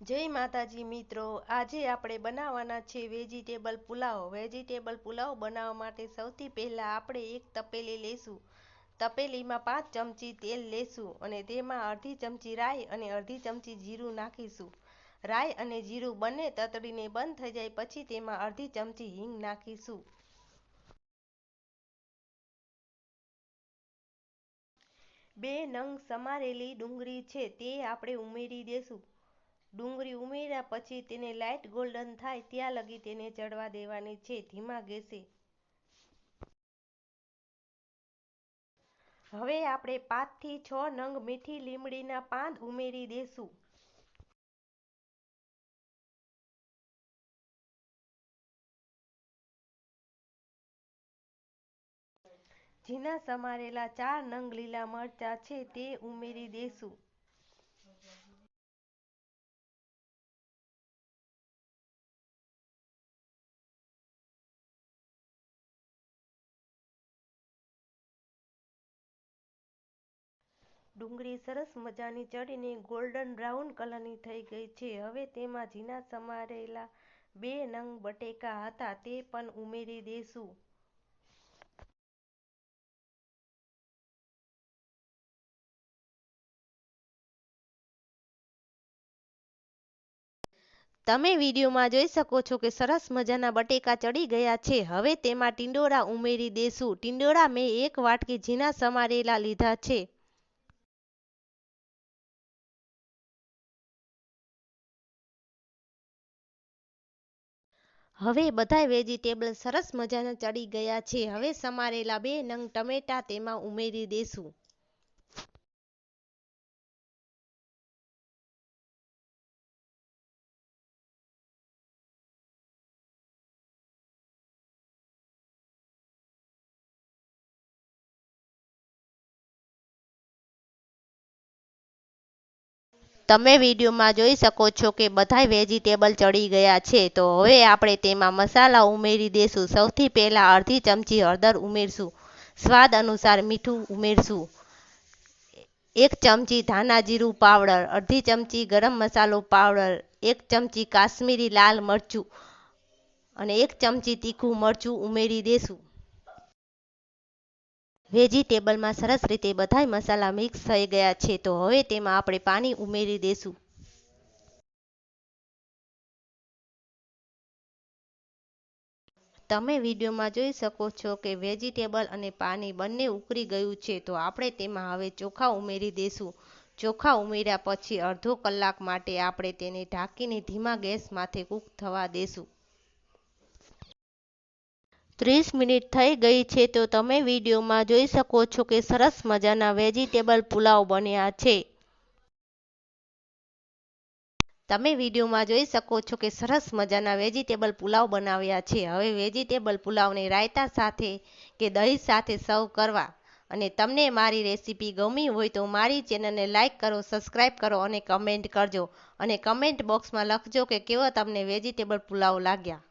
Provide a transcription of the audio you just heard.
જય માતાજી મિત્રો, આજે આપણે બનાવવાના છે વેજીટેબલ પુલાવ. વેજીટેબલ પુલાવ બનાવવા માટે સૌથી પહેલાં આપણે એક તપેલી લેશું. તપેલીમાં 5 ચમચી તેલ લેશું અને તેમાં અડધી ચમચી રાઈ અને અડધી ચમચી જીરું નાખીશું. રાઈ અને જીરું બંને તતડીને બંધ થઈ જાય પછી તેમાં અડધી ચમચી હિંગ નાખીશું. 2 નંગ સમારેલી ડુંગળી છે તે આપણે ઉમેરી દેશું. ડુંગળી ઉમેર્યા પછી તેને લાઇટ ગોલ્ડન થાય ત્યાં લગી તેને ચડવા દેવાની છે ધીમા ગેસે. હવે આપણે 5 થી 6 નંગ મીઠી લીમડીના પાન ઉમેરી દેશું. ઝીણા સમારેલા 4 નંગ લીલા મરચાં છે તે ઉમેરી દેશું. ડુંગળી સરસ મજાની ચડીને ગોલ્ડન બ્રાઉન કલરની થઈ ગઈ છે. હવે તેમાં ઝીણા સમારેલા 2 નંગ બટેકા હતા તે પણ ઉમેરી દેશું. તમે વિડીયોમાં જોઈ શકો છો કે સરસ મજાના બટેકા ચડી ગયા છે. હવે તેમાં ટીંડોળા ઉમેરી દેશું. ટીંડોળા મેં 1 વાટકી ઝીણા સમારેલા લીધા છે. હવે બધાય વેજીટેબલ સરસ મજાના ચડી ગયા છે. હવે સમારેલા 2 નંગ ટમેટા તેમાં ઉમેરી દેશું. તમે વિડીયોમાં જોઈ શકો છો કે બધાય વેજીટેબલ ચડી ગયા છે. તો હવે આપણે તેમાં મસાલા ઉમેરી દેશું. સૌથી પહેલાં અડધી ચમચી હળદર ઉમેરશું. સ્વાદ અનુસાર મીઠું ઉમેરશું. 1 ચમચી ધાણા જીરું પાવડર, અડધી ચમચી ગરમ મસાલો પાવડર, 1 ચમચી કાશ્મીરી લાલ મરચું અને 1 ચમચી તીખું મરચું ઉમેરી દેશું. વેજીટેબલમાં સરસ રીતે બધાય મસાલા મિક્સ થઈ ગયા છે. તો હવે તેમાં આપણે પાણી ઉમેરી દેશું. તમે વિડીયોમાં જોઈ શકો છો કે વેજીટેબલ અને પાણી બંને ઉકળી ગયું છે. તો આપણે તેમાં હવે ચોખા ઉમેરી દેશું. ચોખા ઉમેર્યા પછી અડધો કલાક માટે આપણે તેને ઢાંકીને ધીમા ગેસ માથે કૂક થવા દેશું. 30 મિનિટ થઈ ગઈ છે. તો તમે વિડીયોમાં જોઈ શકો છો કે સરસ મજાના વેજીટેબલ પુલાવ બન્યા છે. તમે વિડીયોમાં જોઈ શકો છો કે સરસ મજાના વેજીટેબલ પુલાવ બનાવ્યા છે. હવે વેજીટેબલ પુલાવને રાયતા સાથે કે દહીં સાથે સર્વ કરવા. અને તમને મારી રેસીપી ગમી હોય તો મારી ચેનલને લાઇક કરો, સબસ્ક્રાઈબ કરો અને કમેન્ટ કરજો. અને કમેન્ટ બોક્સમાં લખજો કે કેવો તમને વેજીટેબલ પુલાવ લાગ્યા.